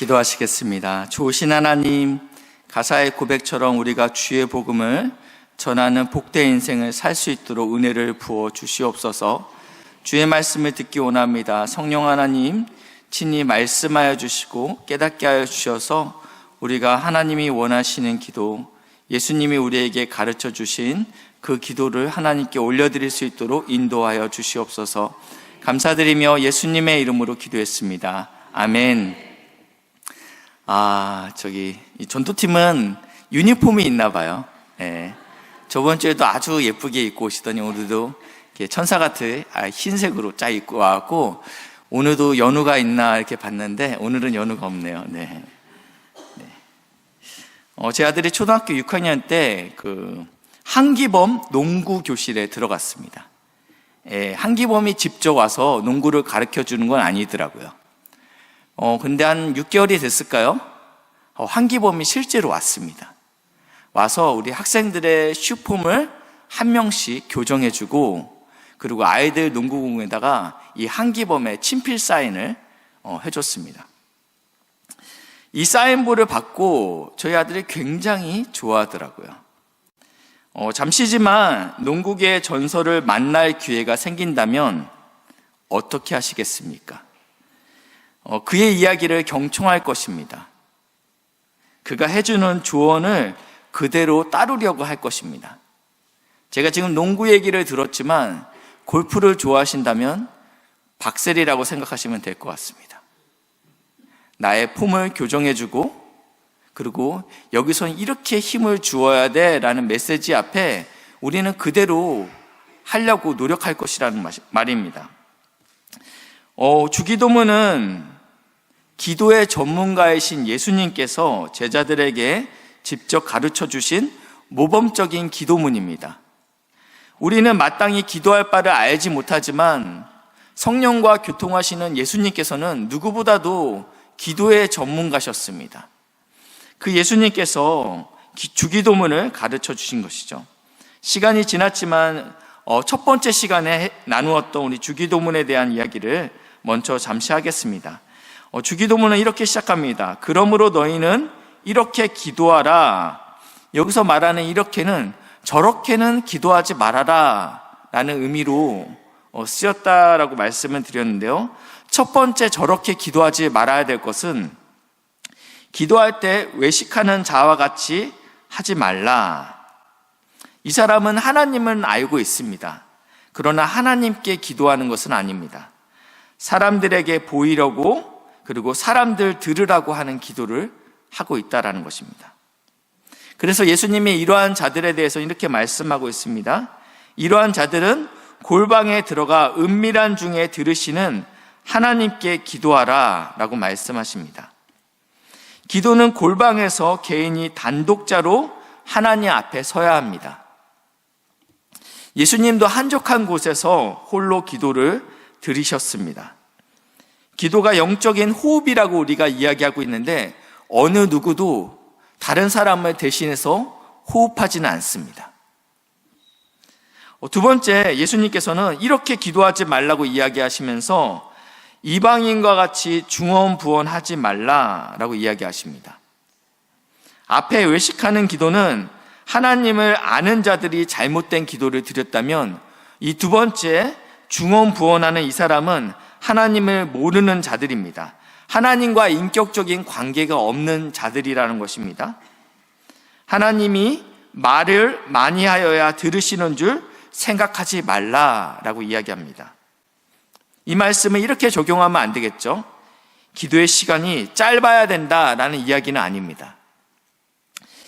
기도하시겠습니다. 좋으신 하나님, 가사의 고백처럼 우리가 주의 복음을 전하는 복된 인생을 살 수 있도록 은혜를 부어 주시옵소서. 주의 말씀을 듣기 원합니다. 성령 하나님, 친히 말씀하여 주시고 깨닫게 하여 주셔서 우리가 하나님이 원하시는 기도, 예수님이 우리에게 가르쳐 주신 그 기도를 하나님께 올려드릴 수 있도록 인도하여 주시옵소서. 감사드리며 예수님의 이름으로 기도했습니다. 아멘. 이 전도팀은 유니폼이 있나 봐요. 네. 저번 주에도 아주 예쁘게 입고 오시더니 오늘도 천사 같은 흰색으로 짜 입고 와갖고 오늘도 연우가 있나 이렇게 봤는데 오늘은 연우가 없네요. 네. 제 아들이 초등학교 6학년 때 한기범 농구 교실에 들어갔습니다. 한기범이 직접 와서 농구를 가르쳐 주는 건 아니더라고요. 근데 한 6개월이 됐을까요? 한기범이 실제로 왔습니다. 와서 우리 학생들의 슈폼을 한 명씩 교정해주고, 그리고 아이들 농구공에다가 이 한기범의 친필 사인을 해줬습니다. 이 사인볼을 받고 저희 아들이 굉장히 좋아하더라고요. 잠시지만 농구계의 전설을 만날 기회가 생긴다면 어떻게 하시겠습니까? 그의 이야기를 경청할 것입니다. 그가 해주는 조언을 그대로 따르려고 할 것입니다. 제가 지금 농구 얘기를 들었지만 골프를 좋아하신다면 박셀이라고 생각하시면 될 것 같습니다. 나의 폼을 교정해주고, 그리고 여기선 이렇게 힘을 주어야 돼 라는 메시지 앞에 우리는 그대로 하려고 노력할 것이라는 말입니다. 주기도문은 기도의 전문가이신 예수님께서 제자들에게 직접 가르쳐 주신 모범적인 기도문입니다. 우리는 마땅히 기도할 바를 알지 못하지만 성령과 교통하시는 예수님께서는 누구보다도 기도의 전문가셨습니다. 그 예수님께서 주기도문을 가르쳐 주신 것이죠. 시간이 지났지만 첫 번째 시간에 나누었던 우리 주기도문에 대한 이야기를 먼저 잠시 하겠습니다. 주기도문은 이렇게 시작합니다. 그러므로 너희는 이렇게 기도하라. 여기서 말하는 이렇게는 저렇게는 기도하지 말아라 라는 의미로 쓰였다라고 말씀을 드렸는데요. 첫 번째 저렇게 기도하지 말아야 될 것은 기도할 때 외식하는 자와 같이 하지 말라. 이 사람은 하나님은 알고 있습니다. 그러나 하나님께 기도하는 것은 아닙니다. 사람들에게 보이려고, 그리고 사람들 들으라고 하는 기도를 하고 있다라는 것입니다. 그래서 예수님이 이러한 자들에 대해서 이렇게 말씀하고 있습니다. 이러한 자들은 골방에 들어가 은밀한 중에 들으시는 하나님께 기도하라 라고 말씀하십니다. 기도는 골방에서 개인이 단독자로 하나님 앞에 서야 합니다. 예수님도 한적한 곳에서 홀로 기도를 드리셨습니다. 기도가 영적인 호흡이라고 우리가 이야기하고 있는데 어느 누구도 다른 사람을 대신해서 호흡하지는 않습니다. 두 번째, 예수님께서는 이렇게 기도하지 말라고 이야기하시면서 이방인과 같이 중언부언하지 말라라고 이야기하십니다. 앞에 외식하는 기도는 하나님을 아는 자들이 잘못된 기도를 드렸다면, 이 두 번째 중언부언하는 이 사람은 하나님을 모르는 자들입니다. 하나님과 인격적인 관계가 없는 자들이라는 것입니다. 하나님이 말을 많이 하여야 들으시는 줄 생각하지 말라라고 이야기합니다. 이 말씀을 이렇게 적용하면 안 되겠죠? 기도의 시간이 짧아야 된다라는 이야기는 아닙니다.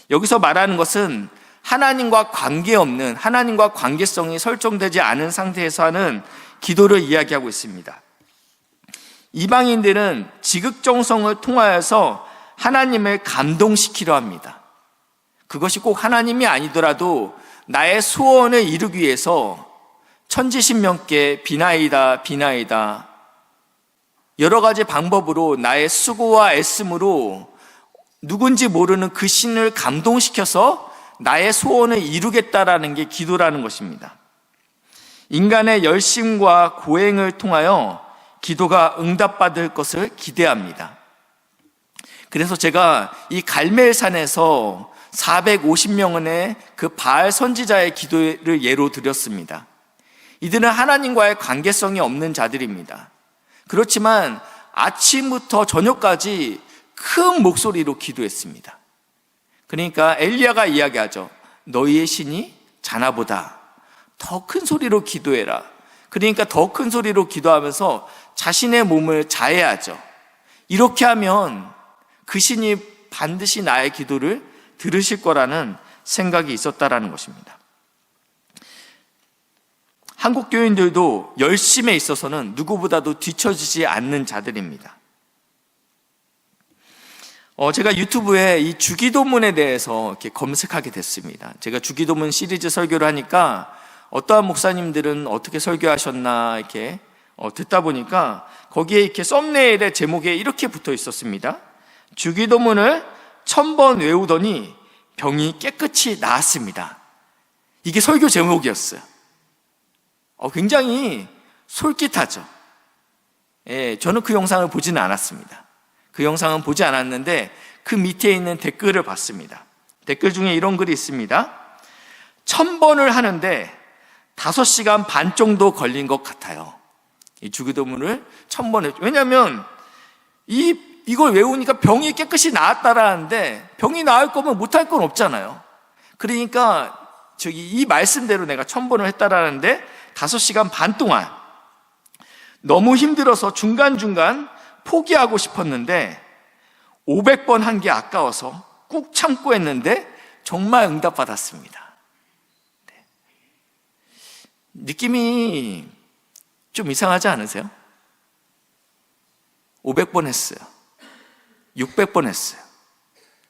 여기서 말하는 것은 하나님과 관계없는, 하나님과 관계성이 설정되지 않은 상태에서 하는 기도를 이야기하고 있습니다. 이방인들은 지극정성을 통하여서 하나님을 감동시키려 합니다. 그것이 꼭 하나님이 아니더라도 나의 소원을 이루기 위해서 천지신명께 비나이다 비나이다 여러 가지 방법으로 나의 수고와 애씀으로 누군지 모르는 그 신을 감동시켜서 나의 소원을 이루겠다라는 게 기도라는 것입니다. 인간의 열심과 고행을 통하여 기도가 응답받을 것을 기대합니다. 그래서 제가 이 갈멜산에서 450명의 그 바알 선지자의 기도를 예로 드렸습니다. 이들은 하나님과의 관계성이 없는 자들입니다. 그렇지만 아침부터 저녁까지 큰 목소리로 기도했습니다. 그러니까 엘리야가 이야기하죠. 너희의 신이 자나보다 더 큰 소리로 기도해라. 그러니까 더 큰 소리로 기도하면서 자신의 몸을 자해하죠. 이렇게 하면 그 신이 반드시 나의 기도를 들으실 거라는 생각이 있었다라는 것입니다. 한국 교인들도 열심에 있어서는 누구보다도 뒤처지지 않는 자들입니다. 제가 유튜브에 이 주기도문에 대해서 이렇게 검색하게 됐습니다. 제가 주기도문 시리즈 설교를 하니까 어떠한 목사님들은 어떻게 설교하셨나 이렇게 듣다 보니까 거기에 이렇게 썸네일의 제목에 이렇게 붙어 있었습니다. 주기도문을 1000번 외우더니 병이 깨끗이 나았습니다. 이게 설교 제목이었어요. 굉장히 솔깃하죠. 저는 그 영상을 보지는 않았습니다. 그 영상은 보지 않았는데 그 밑에 있는 댓글을 봤습니다. 댓글 중에 이런 글이 있습니다. 1000번을 하는데 5시간 반 정도 걸린 것 같아요. 이 주기도문을 1000번 왜냐하면 이걸 외우니까 병이 깨끗이 나았다라는데 병이 나을 거면 못할 건 없잖아요. 그러니까 이 말씀대로 내가 1000번을 했다라는데 5시간 반 동안 너무 힘들어서 중간중간 포기하고 싶었는데 500번 한 게 아까워서 꾹 참고 했는데 정말 응답받았습니다. 느낌이 좀 이상하지 않으세요? 500번 했어요. 600번 했어요.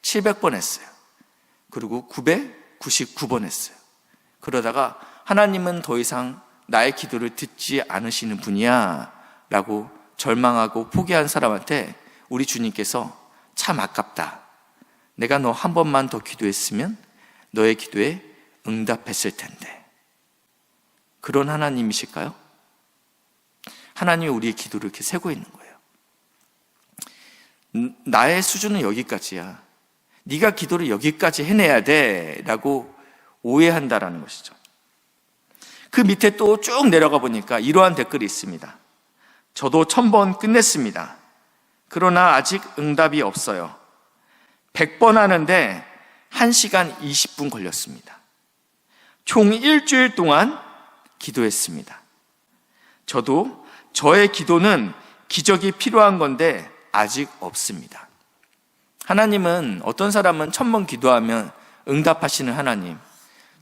700번 했어요. 그리고 999번 했어요. 그러다가 하나님은 더 이상 나의 기도를 듣지 않으시는 분이야 라고 절망하고 포기한 사람한테 우리 주님께서 참 아깝다. 내가 너 한 번만 더 기도했으면 너의 기도에 응답했을 텐데. 그런 하나님이실까요? 하나님이 우리의 기도를 이렇게 세고 있는 거예요. 나의 수준은 여기까지야. 네가 기도를 여기까지 해내야 돼 라고 오해한다라는 것이죠. 그 밑에 또 쭉 내려가 보니까 이러한 댓글이 있습니다. 저도 1000번 끝냈습니다. 그러나 아직 응답이 없어요. 100번 하는데 1시간 20분 걸렸습니다. 총 일주일 동안 기도했습니다. 저도 저의 기도는 기적이 필요한 건데 아직 없습니다. 하나님은 어떤 사람은 1000번 기도하면 응답하시는 하나님,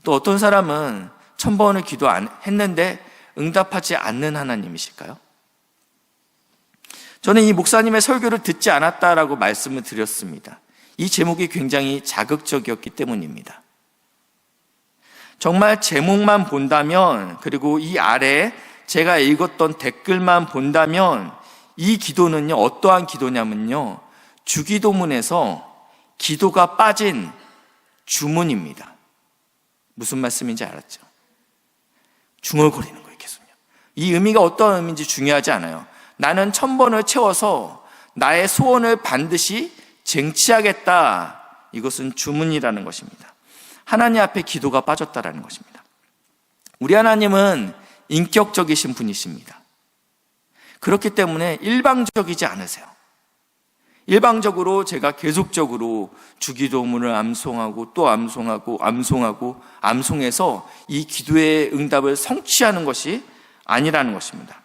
또 어떤 사람은 1000번을 기도했는데 응답하지 않는 하나님이실까요? 저는 이 목사님의 설교를 듣지 않았다라고 말씀을 드렸습니다. 이 제목이 굉장히 자극적이었기 때문입니다. 정말 제목만 본다면, 그리고 이 아래에 제가 읽었던 댓글만 본다면 이 기도는요, 어떠한 기도냐면요, 주기도문에서 기도가 빠진 주문입니다. 무슨 말씀인지 알았죠? 중얼거리는 거예요, 계속요. 이 의미가 어떤 의미인지 중요하지 않아요. 나는 1000번을 채워서 나의 소원을 반드시 쟁취하겠다. 이것은 주문이라는 것입니다. 하나님 앞에 기도가 빠졌다라는 것입니다. 우리 하나님은 인격적이신 분이십니다. 그렇기 때문에 일방적이지 않으세요. 일방적으로 제가 계속적으로 주기도문을 암송하고 또 암송해서 이 기도의 응답을 성취하는 것이 아니라는 것입니다.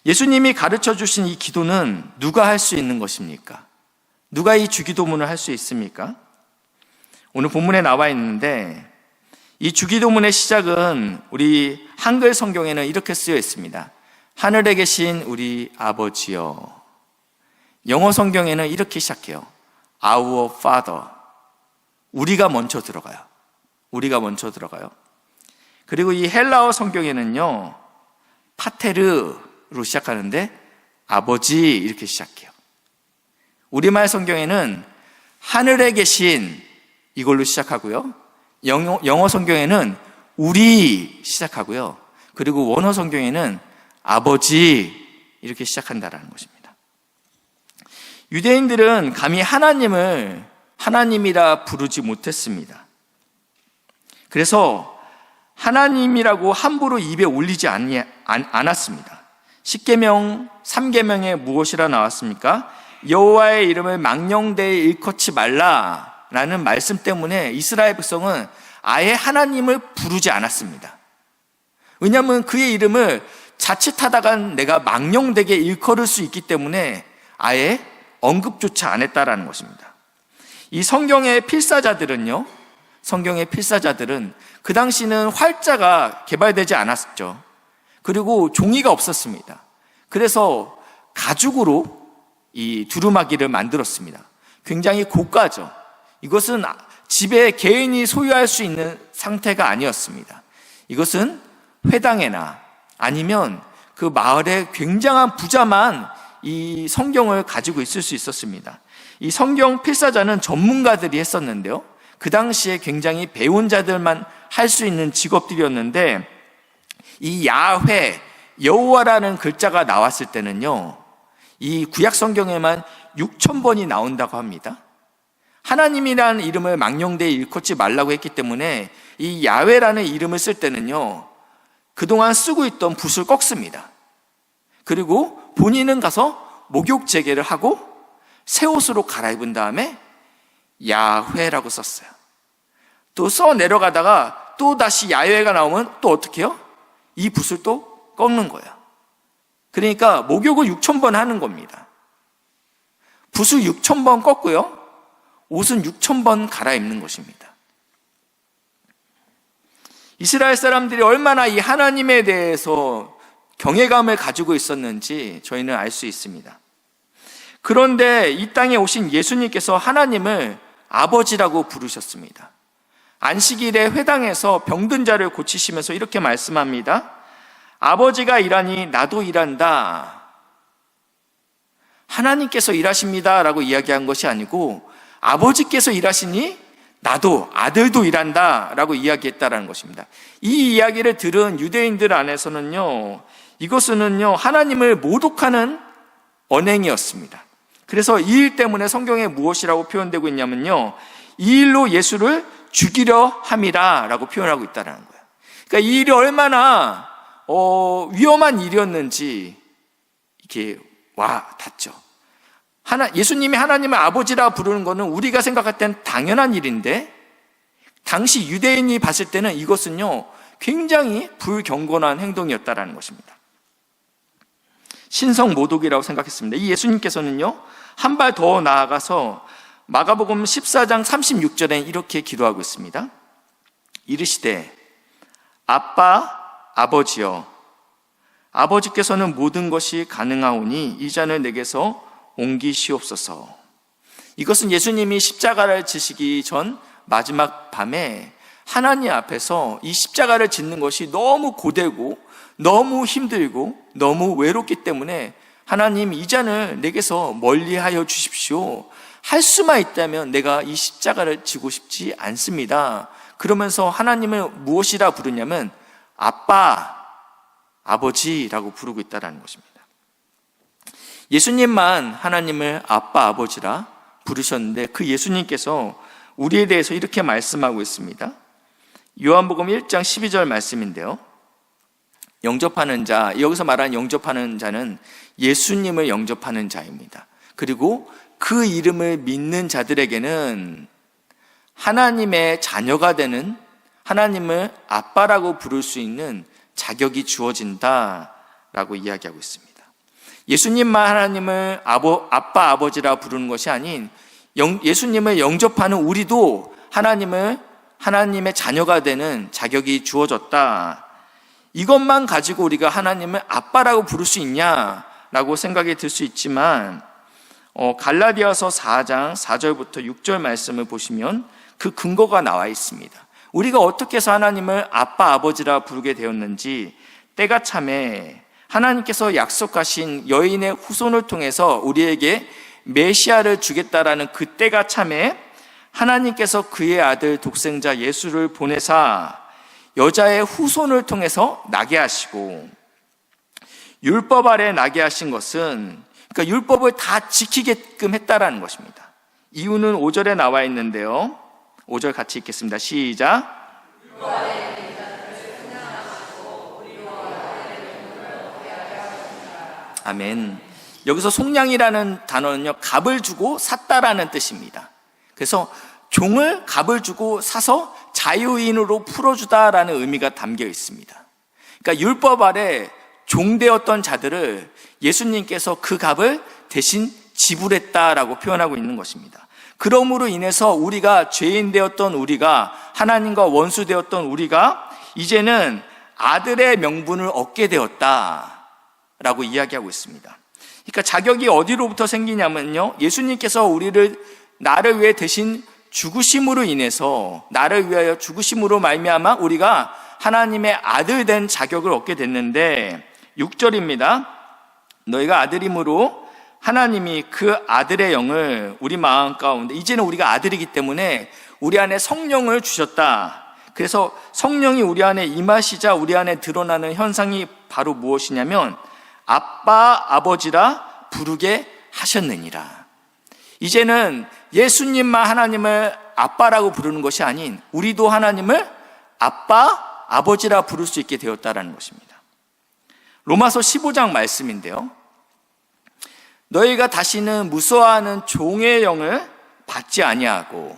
예수님이 가르쳐 주신 이 기도는 누가 할 수 있는 것입니까? 누가 이 주기도문을 할 수 있습니까? 오늘 본문에 나와 있는데 이 주기도문의 시작은 우리 한글 성경에는 이렇게 쓰여 있습니다. 하늘에 계신 우리 아버지여. 영어 성경에는 이렇게 시작해요. Our Father. 우리가 먼저 들어가요. 그리고 이 헬라어 성경에는요, 파테르로 시작하는데 아버지 이렇게 시작해요. 우리말 성경에는 하늘에 계신 이걸로 시작하고요. 영어 성경에는 우리 시작하고요. 그리고 원어 성경에는 아버지 이렇게 시작한다라는 것입니다. 유대인들은 감히 하나님을 하나님이라 부르지 못했습니다. 그래서 하나님이라고 함부로 입에 올리지 않았습니다. 10계명 3계명에 무엇이라 나왔습니까? 여호와의 이름을 망령되이 일컫지 말라라는 말씀 때문에 이스라엘 백성은 아예 하나님을 부르지 않았습니다. 왜냐하면 그의 이름을 자칫하다간 내가 망령되게 일컬을 수 있기 때문에 아예 언급조차 안 했다라는 것입니다. 이 성경의 필사자들은 그 당시는 활자가 개발되지 않았죠. 그리고 종이가 없었습니다. 그래서 가죽으로 이 두루마기를 만들었습니다. 굉장히 고가죠. 이것은 집에 개인이 소유할 수 있는 상태가 아니었습니다. 이것은 회당에나 아니면 그 마을의 굉장한 부자만 이 성경을 가지고 있을 수 있었습니다. 이 성경 필사자는 전문가들이 했었는데요. 그 당시에 굉장히 배운 자들만 할 수 있는 직업들이었는데, 이 야훼, 여호와라는 글자가 나왔을 때는요, 이 구약 성경에만 6,000번이 나온다고 합니다. 하나님이라는 이름을 망령되이 일컫지 말라고 했기 때문에 이 야훼라는 이름을 쓸 때는요, 그동안 쓰고 있던 붓을 꺾습니다. 그리고 본인은 가서 목욕 재개를 하고 새 옷으로 갈아입은 다음에 야훼라고 썼어요. 또 써 내려가다가 또 다시 야훼가 나오면 또 어떻게 해요? 이 붓을 또 꺾는 거예요. 그러니까 목욕을 6,000번 하는 겁니다. 붓을 6,000번 꺾고요, 옷은 6,000번 갈아입는 것입니다. 이스라엘 사람들이 얼마나 이 하나님에 대해서 경외감을 가지고 있었는지 저희는 알 수 있습니다. 그런데 이 땅에 오신 예수님께서 하나님을 아버지라고 부르셨습니다. 안식일에 회당에서 병든 자를 고치시면서 이렇게 말씀합니다. 아버지가 일하니 나도 일한다. 하나님께서 일하십니다 라고 이야기한 것이 아니고 아버지께서 일하시니 나도, 아들도 일한다 라고 이야기했다라는 것입니다. 이 이야기를 들은 유대인들 안에서는요, 이것은요 하나님을 모독하는 언행이었습니다. 그래서 이 일 때문에 성경에 무엇이라고 표현되고 있냐면요, 이 일로 예수를 죽이려 함이라 라고 표현하고 있다는 거예요. 그러니까 이 일이 얼마나 위험한 일이었는지 이렇게 와 닿죠. 예수님이 하나님을 아버지라 부르는 것은 우리가 생각할 땐 당연한 일인데, 당시 유대인이 봤을 때는 이것은요 굉장히 불경건한 행동이었다라는 것입니다. 신성 모독이라고 생각했습니다. 이 예수님께서는요 한 발 더 나아가서 마가복음 14장 36절에 이렇게 기도하고 있습니다. 이르시되 아빠 아버지여, 아버지께서는 모든 것이 가능하오니 이 잔을 내게서 옮기시옵소서. 이것은 예수님이 십자가를 지시기 전 마지막 밤에 하나님 앞에서 이 십자가를 짓는 것이 너무 고되고 너무 힘들고 너무 외롭기 때문에 하나님, 이 잔을 내게서 멀리하여 주십시오. 할 수만 있다면 내가 이 십자가를 지고 싶지 않습니다. 그러면서 하나님을 무엇이라 부르냐면 아빠, 아버지라고 부르고 있다는 것입니다. 예수님만 하나님을 아빠, 아버지라 부르셨는데 그 예수님께서 우리에 대해서 이렇게 말씀하고 있습니다. 요한복음 1장 12절 말씀인데요, 영접하는 자, 여기서 말하는 영접하는 자는 예수님을 영접하는 자입니다. 그리고 그 이름을 믿는 자들에게는 하나님의 자녀가 되는, 하나님을 아빠라고 부를 수 있는 자격이 주어진다라고 이야기하고 있습니다. 예수님만 하나님을 아빠, 아버지라 부르는 것이 아닌 예수님을 영접하는 우리도 하나님의 자녀가 되는 자격이 주어졌다. 이것만 가지고 우리가 하나님을 아빠라고 부를 수 있냐라고 생각이 들 수 있지만, 갈라디아서 4장 4절부터 6절 말씀을 보시면 그 근거가 나와 있습니다. 우리가 어떻게 해서 하나님을 아빠, 아버지라 부르게 되었는지, 때가 참에 하나님께서 약속하신 여인의 후손을 통해서 우리에게 메시아를 주겠다라는 그 때가 참에 하나님께서 그의 아들 독생자 예수를 보내사 여자의 후손을 통해서 나게 하시고, 율법 아래 나게 하신 것은 그러니까 율법을 다 지키게끔 했다라는 것입니다. 이유는 5절에 나와 있는데요. 5절 같이 읽겠습니다. 시작. 아멘. 여기서 속량이라는 단어는요, 값을 주고 샀다라는 뜻입니다. 그래서 종을 값을 주고 사서 자유인으로 풀어주다라는 의미가 담겨 있습니다. 그러니까 율법 아래 종되었던 자들을 예수님께서 그 값을 대신 지불했다라고 표현하고 있는 것입니다. 그러므로 인해서 우리가 죄인 되었던 우리가, 하나님과 원수 되었던 우리가 이제는 아들의 명분을 얻게 되었다라고 이야기하고 있습니다. 그러니까 자격이 어디로부터 생기냐면요, 예수님께서 나를 위해 대신 죽으심으로 인해서, 나를 위하여 죽으심으로 말미암아 우리가 하나님의 아들 된 자격을 얻게 됐는데, 6절입니다. 너희가 아들임으로 하나님이 그 아들의 영을 우리 마음 가운데, 이제는 우리가 아들이기 때문에 우리 안에 성령을 주셨다. 그래서 성령이 우리 안에 임하시자 우리 안에 드러나는 현상이 바로 무엇이냐면 아빠, 아버지라 부르게 하셨느니라. 이제는 예수님만 하나님을 아빠라고 부르는 것이 아닌 우리도 하나님을 아빠, 아버지라 부를 수 있게 되었다라는 것입니다. 로마서 15장 말씀인데요. 너희가 다시는 무서워하는 종의 영을 받지 아니하고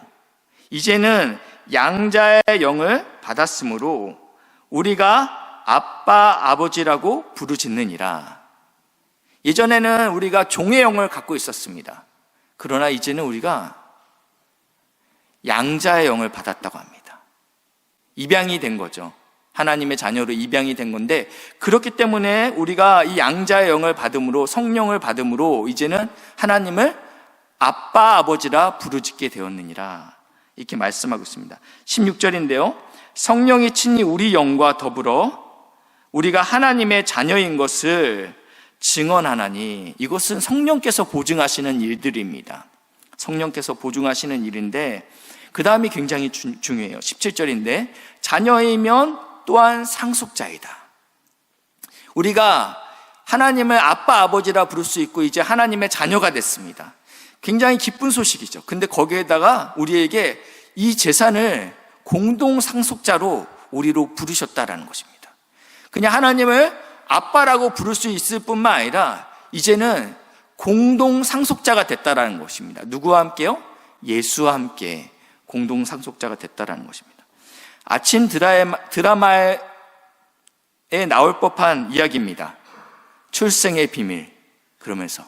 이제는 양자의 영을 받았으므로 우리가 아빠, 아버지라고 부르짖느니라. 예전에는 우리가 종의 영을 갖고 있었습니다. 그러나 이제는 우리가 양자의 영을 받았다고 합니다. 입양이 된 거죠. 하나님의 자녀로 입양이 된 건데, 그렇기 때문에 우리가 이 양자의 영을 받음으로, 성령을 받음으로 이제는 하나님을 아빠, 아버지라 부르짖게 되었느니라. 이렇게 말씀하고 있습니다. 16절인데요. 성령이 친히 우리 영과 더불어 우리가 하나님의 자녀인 것을 증언하나니, 이것은 성령께서 보증하시는 일들입니다. 성령께서 보증하시는 일인데, 그 다음이 굉장히 중요해요. 17절인데 자녀이면 또한 상속자이다. 우리가 하나님을 아빠, 아버지라 부를 수 있고 이제 하나님의 자녀가 됐습니다. 굉장히 기쁜 소식이죠. 근데 거기에다가 우리에게 이 재산을 공동 상속자로 우리로 부르셨다라는 것입니다. 그냥 하나님을 아빠라고 부를 수 있을 뿐만 아니라 이제는 공동 상속자가 됐다라는 것입니다. 누구와 함께요? 예수와 함께 공동 상속자가 됐다라는 것입니다. 아침 드라마에 나올 법한 이야기입니다. 출생의 비밀. 그러면서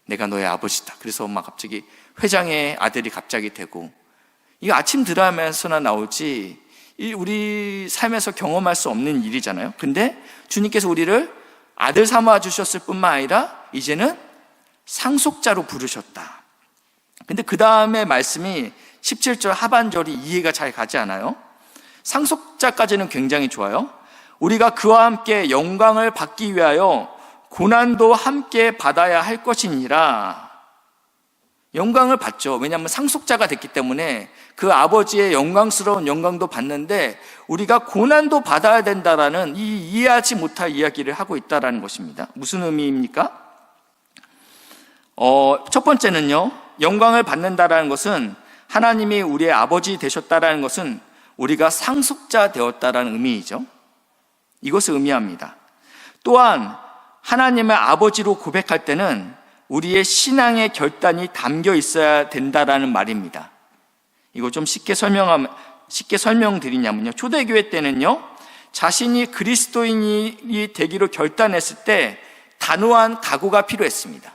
내가 너의 아버지다. 그래서 막 갑자기 회장의 아들이 갑자기 되고, 이거 아침 드라마에서나 나오지 우리 삶에서 경험할 수 없는 일이잖아요. 근데 주님께서 우리를 아들 삼아 주셨을 뿐만 아니라 이제는 상속자로 부르셨다. 근데 그 다음에 말씀이 17절 하반절이 이해가 잘 가지 않아요? 상속자까지는 굉장히 좋아요. 우리가 그와 함께 영광을 받기 위하여 고난도 함께 받아야 할 것이니라. 영광을 받죠. 왜냐하면 상속자가 됐기 때문에 그 아버지의 영광스러운 영광도 받는데 우리가 고난도 받아야 된다라는 이 이해하지 못할 이야기를 하고 있다라는 것입니다. 무슨 의미입니까? 첫 번째는요, 영광을 받는다라는 것은, 하나님이 우리의 아버지 되셨다라는 것은 우리가 상속자 되었다라는 의미이죠. 이것을 의미합니다. 또한 하나님의 아버지로 고백할 때는 우리의 신앙의 결단이 담겨 있어야 된다라는 말입니다. 이거 좀 쉽게 설명드리냐면요, 초대교회 때는요, 자신이 그리스도인이 되기로 결단했을 때 단호한 각오가 필요했습니다.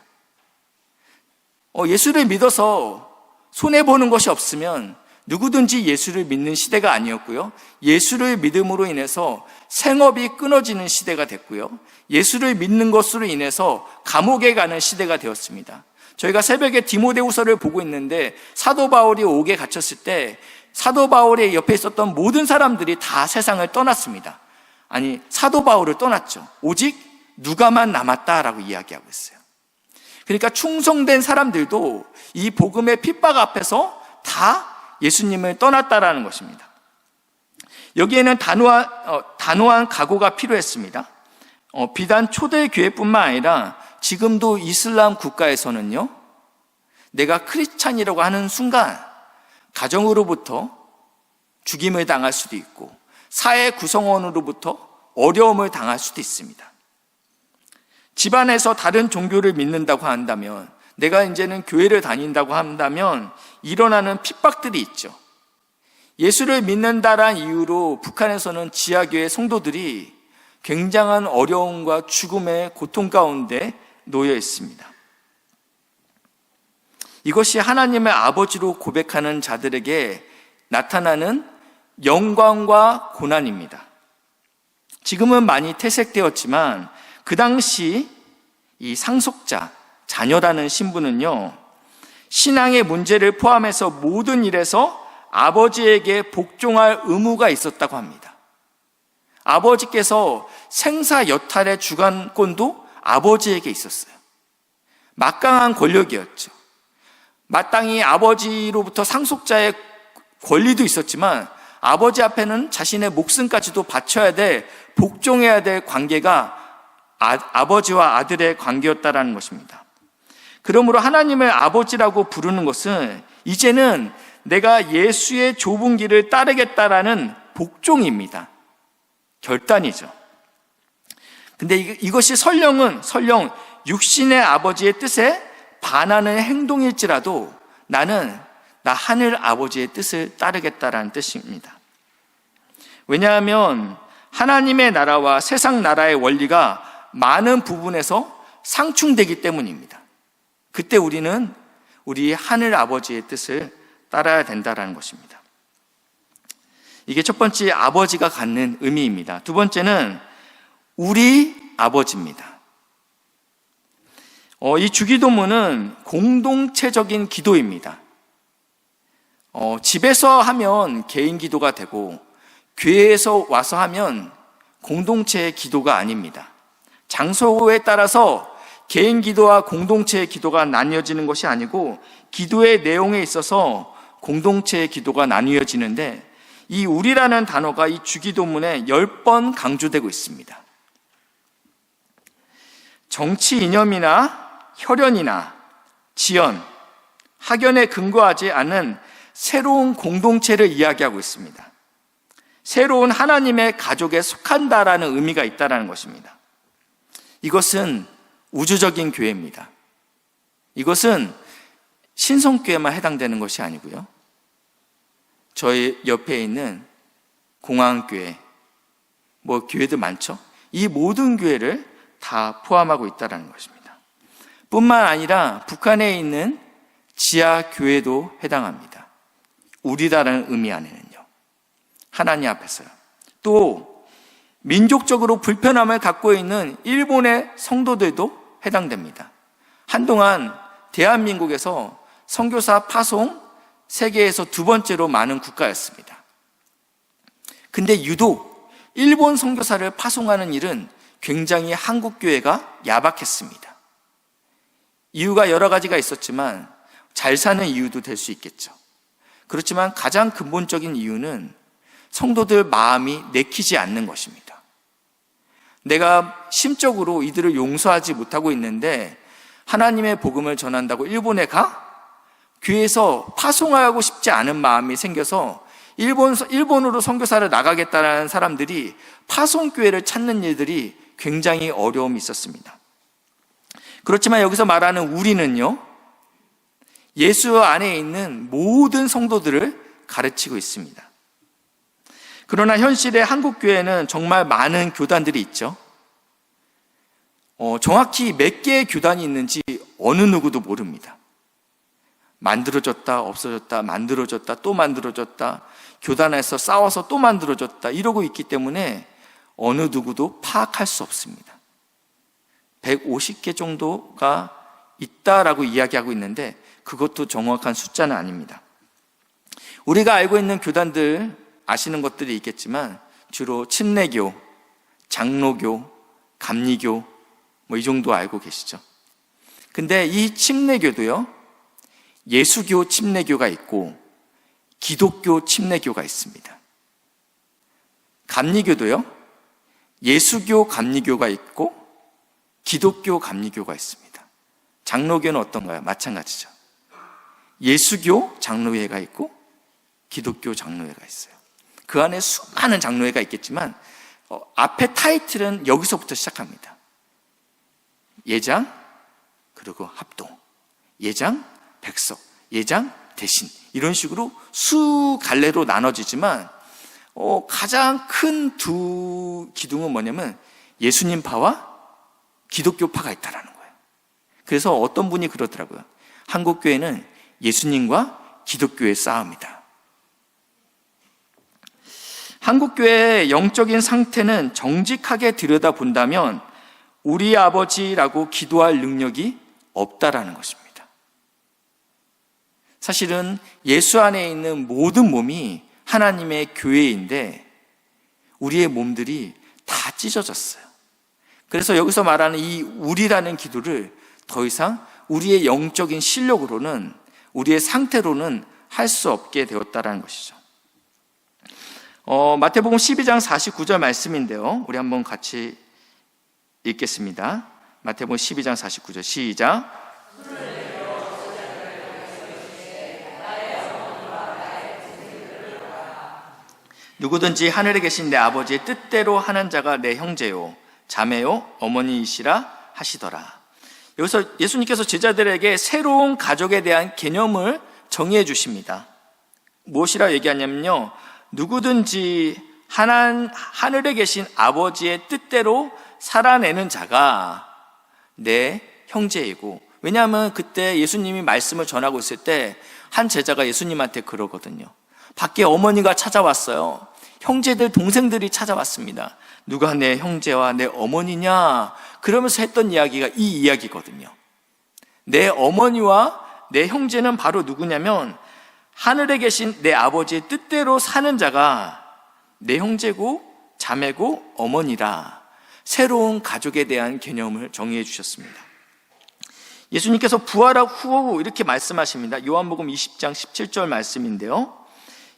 예수를 믿어서 손해보는 것이 없으면 누구든지 예수를 믿는 시대가 아니었고요, 예수를 믿음으로 인해서 생업이 끊어지는 시대가 됐고요, 예수를 믿는 것으로 인해서 감옥에 가는 시대가 되었습니다. 저희가 새벽에 디모데후서를 보고 있는데 사도 바울이 옥에 갇혔을 때 사도 바울의 옆에 있었던 모든 사람들이 다 세상을 떠났습니다. 아니, 사도 바울을 떠났죠. 오직 누가만 남았다라고 이야기하고 있어요. 그러니까 충성된 사람들도 이 복음의 핍박 앞에서 다 예수님을 떠났다라는 것입니다. 여기에는 단호한 각오가 필요했습니다. 비단 초대교회뿐만 아니라 지금도 이슬람 국가에서는요, 내가 크리스찬이라고 하는 순간 가정으로부터 죽임을 당할 수도 있고 사회 구성원으로부터 어려움을 당할 수도 있습니다. 집안에서 다른 종교를 믿는다고 한다면, 내가 이제는 교회를 다닌다고 한다면 일어나는 핍박들이 있죠. 예수를 믿는다란 이유로 북한에서는 지하교회 성도들이 굉장한 어려움과 죽음의 고통 가운데 놓여 있습니다. 이것이 하나님의 아버지로 고백하는 자들에게 나타나는 영광과 고난입니다. 지금은 많이 퇴색되었지만 그 당시 이 상속자, 자녀라는 신분은요, 신앙의 문제를 포함해서 모든 일에서 아버지에게 복종할 의무가 있었다고 합니다. 아버지께서 생사 여탈의 주관권도 아버지에게 있었어요. 막강한 권력이었죠. 마땅히 아버지로부터 상속자의 권리도 있었지만 아버지 앞에는 자신의 목숨까지도 바쳐야 될, 복종해야 될 관계가 아버지와 아들의 관계였다라는 것입니다. 그러므로 하나님을 아버지라고 부르는 것은 이제는 내가 예수의 좁은 길을 따르겠다라는 복종입니다. 결단이죠. 근데 이것이 설령 육신의 아버지의 뜻에 반하는 행동일지라도 나는 나 하늘 아버지의 뜻을 따르겠다라는 뜻입니다. 왜냐하면 하나님의 나라와 세상 나라의 원리가 많은 부분에서 상충되기 때문입니다. 그때 우리는 우리 하늘 아버지의 뜻을 따라야 된다는 것입니다. 이게 첫 번째 아버지가 갖는 의미입니다. 두 번째는 우리 아버지입니다. 이 주기도문은 공동체적인 기도입니다. 집에서 하면 개인 기도가 되고 교회에서 와서 하면 공동체의 기도가 아닙니다. 장소에 따라서 개인 기도와 공동체의 기도가 나뉘어지는 것이 아니고 기도의 내용에 있어서 공동체의 기도가 나뉘어지는데, 이 우리라는 단어가 이 주기도문에 10번 강조되고 있습니다. 정치 이념이나 혈연이나 지연, 학연에 근거하지 않은 새로운 공동체를 이야기하고 있습니다. 새로운 하나님의 가족에 속한다라는 의미가 있다는 것입니다. 이것은 우주적인 교회입니다. 이것은 신성교회만 해당되는 것이 아니고요, 저희 옆에 있는 공항교회, 교회도 많죠. 이 모든 교회를 다 포함하고 있다는 것입니다. 뿐만 아니라 북한에 있는 지하교회도 해당합니다. 우리다라는 의미 안에는요, 하나님 앞에서요. 또 민족적으로 불편함을 갖고 있는 일본의 성도들도 해당됩니다. 한동안 대한민국에서 선교사 파송 세계에서 두 번째로 많은 국가였습니다. 근데 유독 일본 선교사를 파송하는 일은 굉장히 한국 교회가 야박했습니다. 이유가 여러 가지가 있었지만 잘 사는 이유도 될 수 있겠죠. 그렇지만 가장 근본적인 이유는 성도들 마음이 내키지 않는 것입니다. 내가 심적으로 이들을 용서하지 못하고 있는데 하나님의 복음을 전한다고 일본에 가? 교회에서 파송하고 싶지 않은 마음이 생겨서 일본으로 선교사를 나가겠다는 사람들이 파송교회를 찾는 일들이 굉장히 어려움이 있었습니다. 그렇지만 여기서 말하는 우리는요, 예수 안에 있는 모든 성도들을 가르치고 있습니다. 그러나 현실의 한국교회는 정말 많은 교단들이 있죠. 정확히 몇 개의 교단이 있는지 어느 누구도 모릅니다. 만들어졌다, 없어졌다, 만들어졌다, 또 만들어졌다, 교단에서 싸워서 또 만들어졌다, 이러고 있기 때문에 어느 누구도 파악할 수 없습니다. 150개 정도가 있다라고 이야기하고 있는데 그것도 정확한 숫자는 아닙니다. 우리가 알고 있는 교단들 아시는 것들이 있겠지만 주로 침례교, 장로교, 감리교 이 정도 알고 계시죠. 근데 이 침례교도요, 예수교 침례교가 있고 기독교 침례교가 있습니다. 감리교도요, 예수교 감리교가 있고 기독교, 감리교가 있습니다. 장로교는 어떤가요? 마찬가지죠. 예수교 장로회가 있고 기독교 장로회가 있어요. 그 안에 수많은 장로회가 있겠지만 앞에 타이틀은 여기서부터 시작합니다. 예장, 그리고 합동, 예장, 백석, 예장, 대신, 이런 식으로 수 갈래로 나눠지지만 가장 큰 두 기둥은 뭐냐면 예수님파와 기독교파가 있다라는 거예요. 그래서 어떤 분이 그러더라고요. 한국교회는 예수님과 기독교의 싸움이다. 한국교회의 영적인 상태는 정직하게 들여다본다면 우리 아버지라고 기도할 능력이 없다라는 것입니다. 사실은 예수 안에 있는 모든 몸이 하나님의 교회인데 우리의 몸들이 다 찢어졌어요. 그래서 여기서 말하는 이 우리라는 기도를 더 이상 우리의 영적인 실력으로는, 우리의 상태로는 할 수 없게 되었다는 것이죠. 마태복음 12장 49절 말씀인데요, 우리 한번 같이 읽겠습니다. 마태복음 12장 49절 시작. 누구든지 하늘에 계신 내 아버지의 뜻대로 하는 자가 내 형제요, 자매요, 어머니이시라 하시더라. 여기서 예수님께서 제자들에게 새로운 가족에 대한 개념을 정의해 주십니다. 무엇이라 얘기하냐면요, 누구든지 하늘에 계신 아버지의 뜻대로 살아내는 자가 내 형제이고, 왜냐하면 그때 예수님이 말씀을 전하고 있을 때 한 제자가 예수님한테 그러거든요. 밖에 어머니가 찾아왔어요. 형제들, 동생들이 찾아왔습니다. 누가 내 형제와 내 어머니냐? 그러면서 했던 이야기가 이 이야기거든요. 내 어머니와 내 형제는 바로 누구냐면 하늘에 계신 내 아버지의 뜻대로 사는 자가 내 형제고 자매고 어머니라. 새로운 가족에 대한 개념을 정의해 주셨습니다. 예수님께서 부활한 후 이렇게 말씀하십니다. 요한복음 20장 17절 말씀인데요,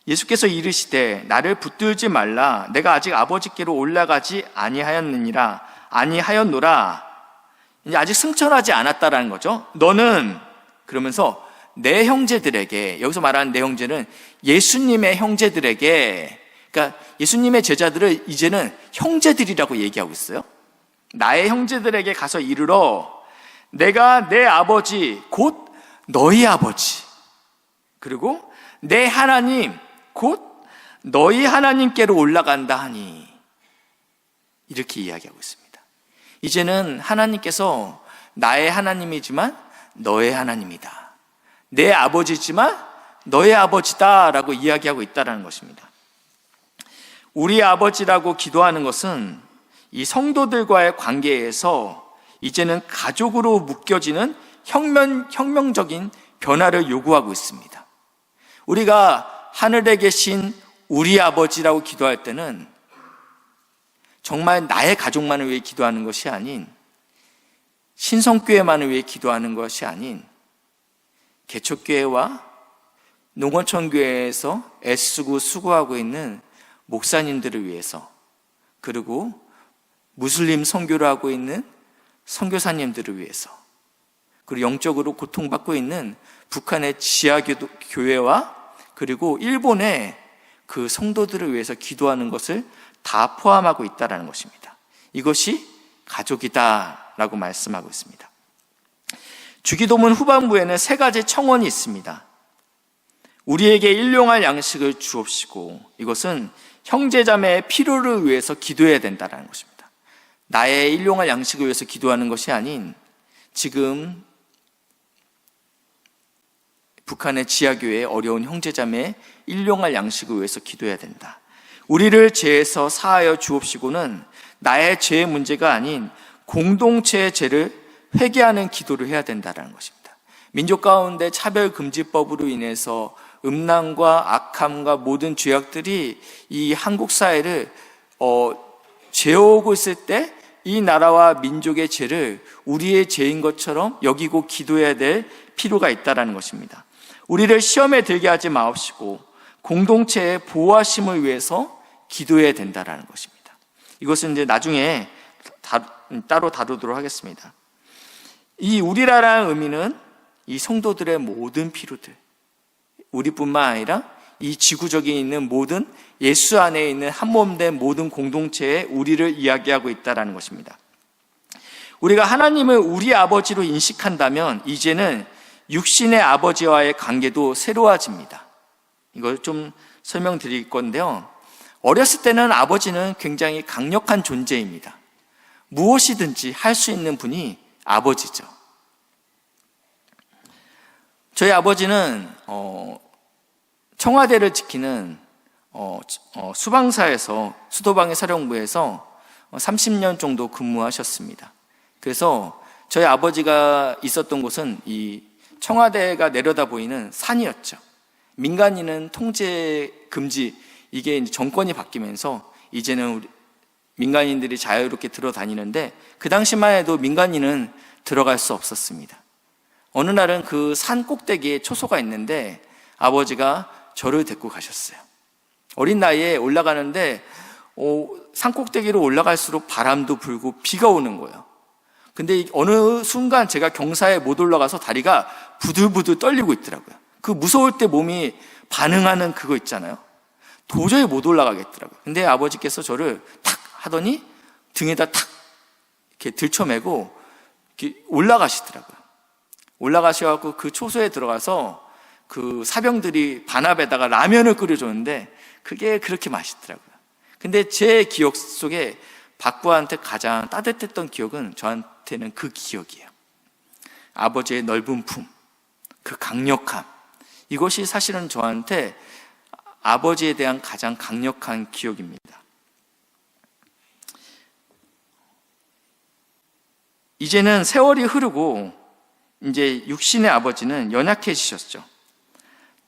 예수께서 이르시되 나를 붙들지 말라. 내가 아직 아버지께로 올라가지 아니하였노라. 이제 아직 승천하지 않았다라는 거죠. 너는, 그러면서 내 형제들에게, 여기서 말하는 내 형제는 예수님의 형제들에게, 그러니까 예수님의 제자들을 이제는 형제들이라고 얘기하고 있어요. 나의 형제들에게 가서 이르러 내가 내 아버지 곧 너희 아버지, 그리고 내 하나님 곧 너희 하나님께로 올라간다 하니, 이렇게 이야기하고 있습니다. 이제는 하나님께서 나의 하나님이지만 너의 하나님이다, 내 아버지지만 너의 아버지다 라고 이야기하고 있다는 것입니다. 우리 아버지라고 기도하는 것은 이 성도들과의 관계에서 이제는 가족으로 묶여지는 혁명적인 변화를 요구하고 있습니다. 우리가 하늘에 계신 우리 아버지라고 기도할 때는 정말 나의 가족만을 위해 기도하는 것이 아닌, 신성교회만을 위해 기도하는 것이 아닌, 개척교회와 농어촌교회에서 애쓰고 수고하고 있는 목사님들을 위해서, 그리고 무슬림 선교를 하고 있는 선교사님들을 위해서, 그리고 영적으로 고통받고 있는 북한의 지하교회와 그리고 일본의 그 성도들을 위해서 기도하는 것을 다 포함하고 있다는 것입니다. 이것이 가족이다라고 말씀하고 있습니다. 주기도문 후반부에는 세 가지 청원이 있습니다. 우리에게 일용할 양식을 주옵시고, 이것은 형제자매의 필요를 위해서 기도해야 된다는 것입니다. 나의 일용할 양식을 위해서 기도하는 것이 아닌, 지금 북한의 지하교회의 어려운 형제자매의 일용할 양식을 위해서 기도해야 된다. 우리를 죄에서 사하여 주옵시고는 나의 죄의 문제가 아닌 공동체의 죄를 회개하는 기도를 해야 된다는 것입니다. 민족 가운데 차별금지법으로 인해서 음란과 악함과 모든 죄악들이 이 한국 사회를 죄어오고 있을 때 이 나라와 민족의 죄를 우리의 죄인 것처럼 여기고 기도해야 될 필요가 있다는 것입니다. 우리를 시험에 들게 하지 마옵시고 공동체의 보호하심을 위해서 기도해야 된다는 것입니다. 이것은 이제 나중에 따로 다루도록 하겠습니다. 이 우리라라는 의미는 이 성도들의 모든 필요들, 우리뿐만 아니라 이 지구적인 있는 모든 예수 안에 있는 한 몸된 모든 공동체의 우리를 이야기하고 있다는 것입니다. 우리가 하나님을 우리 아버지로 인식한다면 이제는 육신의 아버지와의 관계도 새로워집니다. 이걸 좀 설명드릴 건데요. 어렸을 때는 아버지는 굉장히 강력한 존재입니다. 무엇이든지 할 수 있는 분이 아버지죠. 저희 아버지는 청와대를 지키는 수방사에서 수도방위 사령부에서 30년 정도 근무하셨습니다. 그래서 저희 아버지가 있었던 곳은 이 청와대가 내려다 보이는 산이었죠. 민간인은 통제 금지, 이게 이제 정권이 바뀌면서 이제는 우리 민간인들이 자유롭게 들어다니는데 그 당시만 해도 민간인은 들어갈 수 없었습니다. 어느 날은 그 산 꼭대기에 초소가 있는데 아버지가 저를 데리고 가셨어요. 어린 나이에 올라가는데 산 꼭대기로 올라갈수록 바람도 불고 비가 오는 거예요. 근데 어느 순간 제가 경사에 못 올라가서 다리가 부들부들 떨리고 있더라고요. 그 무서울 때 몸이 반응하는 그거 있잖아요. 도저히 못 올라가겠더라고요. 근데 아버지께서 저를 탁 하더니 등에다 탁 이렇게 들쳐매고 이렇게 올라가시더라고요. 올라가셔갖고 그 초소에 들어가서 그 사병들이 반합에다가 라면을 끓여줬는데 그게 그렇게 맛있더라고요. 근데 제 기억 속에 박구한테 가장 따뜻했던 기억은 저한테는 그 기억이에요. 아버지의 넓은 품, 그 강력함, 이것이 사실은 저한테 아버지에 대한 가장 강력한 기억입니다. 이제는 세월이 흐르고 이제 육신의 아버지는 연약해지셨죠.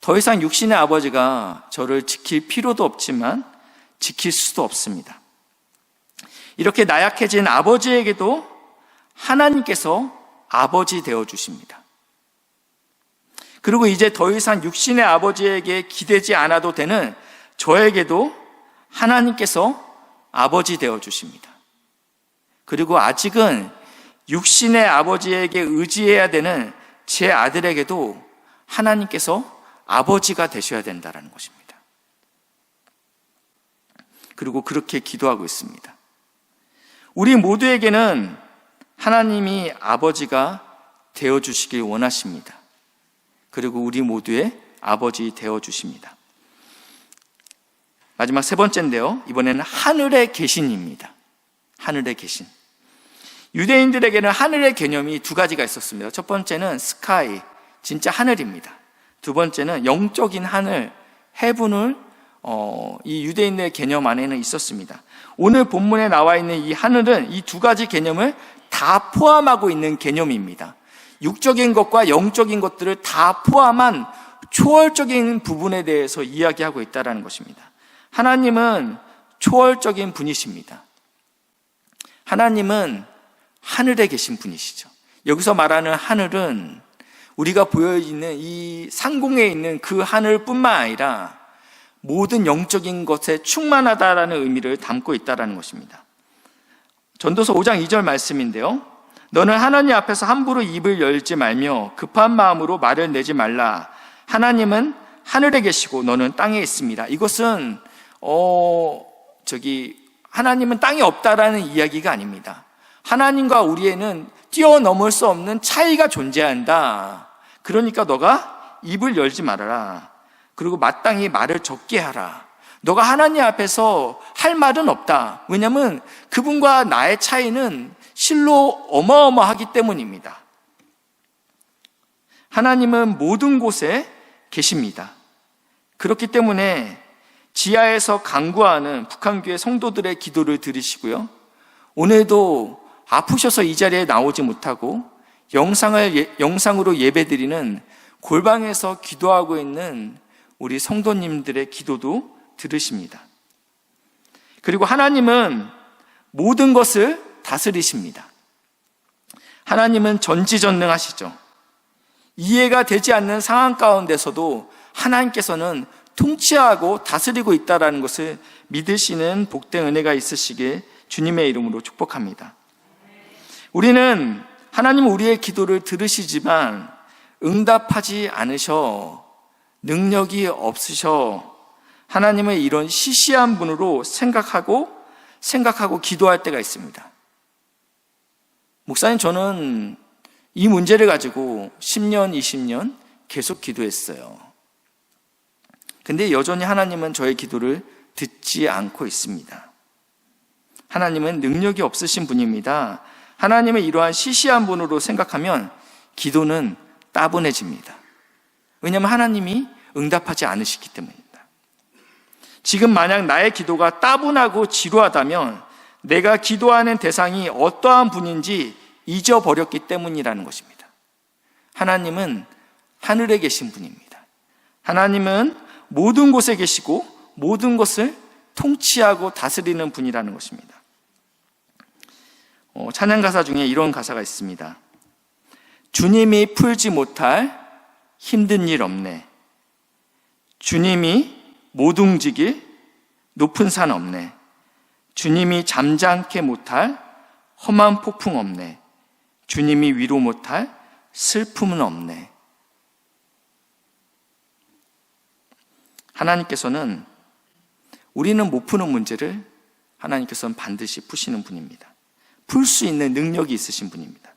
더 이상 육신의 아버지가 저를 지킬 필요도 없지만 지킬 수도 없습니다. 이렇게 나약해진 아버지에게도 하나님께서 아버지 되어주십니다. 그리고 이제 더 이상 육신의 아버지에게 기대지 않아도 되는 저에게도 하나님께서 아버지 되어주십니다. 그리고 아직은 육신의 아버지에게 의지해야 되는 제 아들에게도 하나님께서 아버지가 되셔야 된다는 것입니다. 그리고 그렇게 기도하고 있습니다. 우리 모두에게는 하나님이 아버지가 되어주시길 원하십니다. 그리고 우리 모두의 아버지 되어주십니다. 마지막 세 번째인데요. 이번에는 하늘의 계신입니다. 하늘의 계신. 유대인들에게는 하늘의 개념이 두 가지가 있었습니다. 첫 번째는 스카이, 진짜 하늘입니다. 두 번째는 영적인 하늘, 헤븐을 이 유대인의 개념 안에는 있었습니다. 오늘 본문에 나와 있는 이 하늘은 이 두 가지 개념을 다 포함하고 있는 개념입니다. 육적인 것과 영적인 것들을 다 포함한 초월적인 부분에 대해서 이야기하고 있다는 것입니다. 하나님은 초월적인 분이십니다. 하나님은 하늘에 계신 분이시죠. 여기서 말하는 하늘은 우리가 보여있는 이 상공에 있는 그 하늘뿐만 아니라 모든 영적인 것에 충만하다라는 의미를 담고 있다는 것입니다. 전도서 5장 2절 말씀인데요. 너는 하나님 앞에서 함부로 입을 열지 말며 급한 마음으로 말을 내지 말라. 하나님은 하늘에 계시고 너는 땅에 있습니다. 이것은 하나님은 땅에 없다라는 이야기가 아닙니다. 하나님과 우리에는 뛰어넘을 수 없는 차이가 존재한다. 그러니까 너가 입을 열지 말아라. 그리고 마땅히 말을 적게 하라. 너가 하나님 앞에서 할 말은 없다. 왜냐하면 그분과 나의 차이는 실로 어마어마하기 때문입니다. 하나님은 모든 곳에 계십니다. 그렇기 때문에 지하에서 간구하는 북한교회 성도들의 기도를 들으시고요. 오늘도 아프셔서 이 자리에 나오지 못하고 영상으로 예배드리는 골방에서 기도하고 있는 우리 성도님들의 기도도 들으십니다. 그리고 하나님은 모든 것을 다스리십니다. 하나님은 전지전능하시죠. 이해가 되지 않는 상황 가운데서도 하나님께서는 통치하고 다스리고 있다는 것을 믿으시는 복된 은혜가 있으시길 주님의 이름으로 축복합니다. 우리는 하나님은 우리의 기도를 들으시지만 응답하지 않으셔, 능력이 없으셔, 하나님의 이런 시시한 분으로 생각하고 기도할 때가 있습니다. 목사님, 저는 이 문제를 가지고 10년, 20년 계속 기도했어요. 근데 여전히 하나님은 저의 기도를 듣지 않고 있습니다. 하나님은 능력이 없으신 분입니다. 하나님의 이러한 시시한 분으로 생각하면 기도는 따분해집니다. 왜냐하면 하나님이 응답하지 않으시기 때문입니다. 지금 만약 나의 기도가 따분하고 지루하다면 내가 기도하는 대상이 어떠한 분인지 잊어버렸기 때문이라는 것입니다. 하나님은 하늘에 계신 분입니다. 하나님은 모든 곳에 계시고 모든 것을 통치하고 다스리는 분이라는 것입니다. 찬양 가사 중에 이런 가사가 있습니다. 주님이 풀지 못할 힘든 일 없네. 주님이 못 움직일 높은 산 없네. 주님이 잠잠케 못할 험한 폭풍 없네. 주님이 위로 못할 슬픔은 없네. 하나님께서는 우리는 못 푸는 문제를 하나님께서는 반드시 푸시는 분입니다. 풀 수 있는 능력이 있으신 분입니다.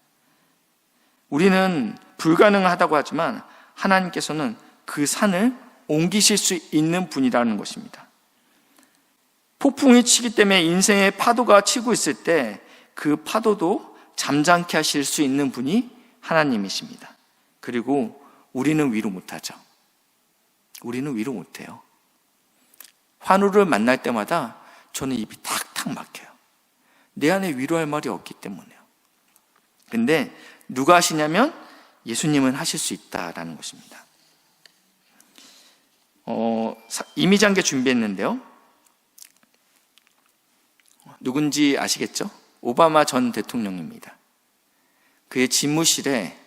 우리는 불가능하다고 하지만 하나님께서는 그 산을 옮기실 수 있는 분이라는 것입니다. 폭풍이 치기 때문에 인생의 파도가 치고 있을 때 그 파도도 잠잠케 하실 수 있는 분이 하나님이십니다. 그리고 우리는 위로 못하죠. 우리는 위로 못해요. 환우를 만날 때마다 저는 입이 탁탁 막혀요. 내 안에 위로할 말이 없기 때문에요. 근데 누가 하시냐면 예수님은 하실 수 있다라는 것입니다. 이미장계 준비했는데요. 누군지 아시겠죠? 오바마 전 대통령입니다. 그의 집무실에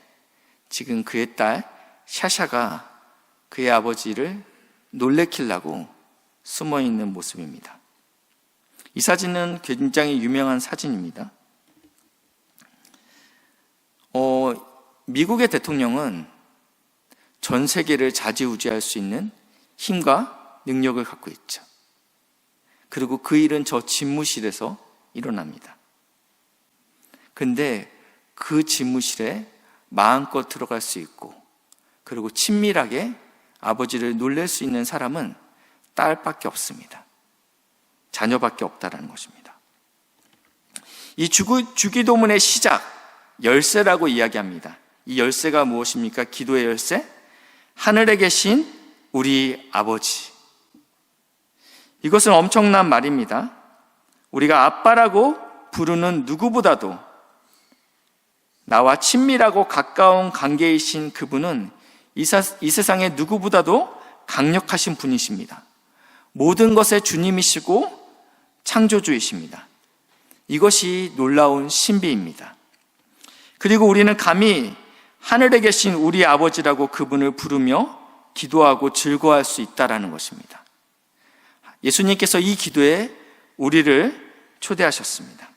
지금 그의 딸 샤샤가 그의 아버지를 놀래키려고 숨어있는 모습입니다. 이 사진은 굉장히 유명한 사진입니다. 미국의 대통령은 전 세계를 좌지우지할 수 있는 힘과 능력을 갖고 있죠. 그리고 그 일은 저 집무실에서 일어납니다. 근데 그 집무실에 마음껏 들어갈 수 있고 그리고 친밀하게 아버지를 놀랄 수 있는 사람은 딸밖에 없습니다. 자녀밖에 없다라는 것입니다. 이 주기도문의 시작, 열쇠라고 이야기합니다. 이 열쇠가 무엇입니까? 기도의 열쇠? 하늘에 계신 우리 아버지. 이것은 엄청난 말입니다. 우리가 아빠라고 부르는 누구보다도 나와 친밀하고 가까운 관계이신 그분은 이 세상의 누구보다도 강력하신 분이십니다. 모든 것의 주님이시고 창조주이십니다. 이것이 놀라운 신비입니다. 그리고 우리는 감히 하늘에 계신 우리 아버지라고 그분을 부르며 기도하고 즐거워할 수 있다는 것입니다. 예수님께서 이 기도에 우리를 초대하셨습니다.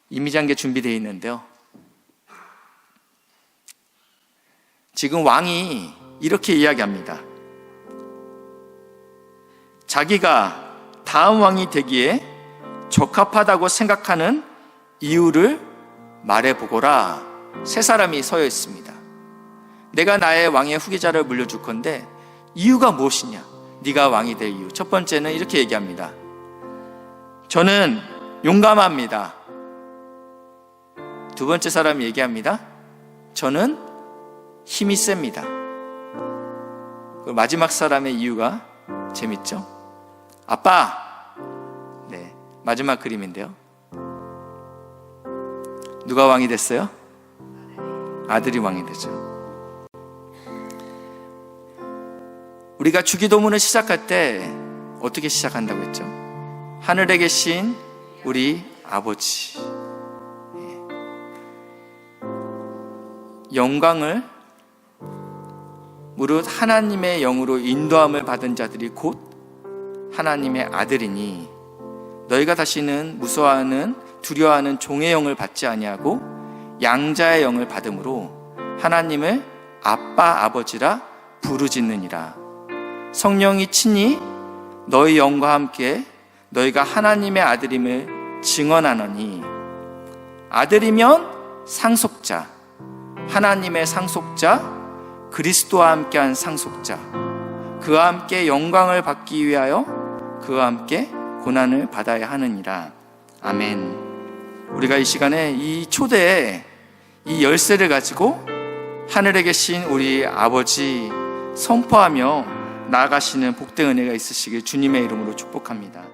이미장계 준비되어 있는데요. 지금 왕이 이렇게 이야기합니다. 자기가 다음 왕이 되기에 적합하다고 생각하는 이유를 말해보거라. 세 사람이 서여 있습니다. 내가 나의 왕의 후계자를 물려줄 건데 이유가 무엇이냐? 네가 왕이 될 이유. 첫 번째는 이렇게 얘기합니다. 저는 용감합니다. 두 번째 사람이 얘기합니다. 저는 힘이 셉니다. 마지막 사람의 이유가 재밌죠? 아빠! 네, 마지막 그림인데요. 누가 왕이 됐어요? 아들이 왕이 되죠. 우리가 주기도문을 시작할 때 어떻게 시작한다고 했죠? 하늘에 계신 우리 아버지. 영광을 무릇 하나님의 영으로 인도함을 받은 자들이 곧 하나님의 아들이니 너희가 다시는 무서워하는 두려워하는 종의 영을 받지 아니하고 양자의 영을 받음으로 하나님을 아빠 아버지라 부르짖느니라. 성령이 친히 너희 영과 함께 너희가 하나님의 아들임을 증언하노니 아들이면 상속자, 하나님의 상속자, 그리스도와 함께한 상속자, 그와 함께 영광을 받기 위하여 그와 함께 고난을 받아야 하느니라. 아멘. 우리가 이 시간에 이 초대에 이 열쇠를 가지고 하늘에 계신 우리 아버지 선포하며 나아가시는 복된 은혜가 있으시길 주님의 이름으로 축복합니다.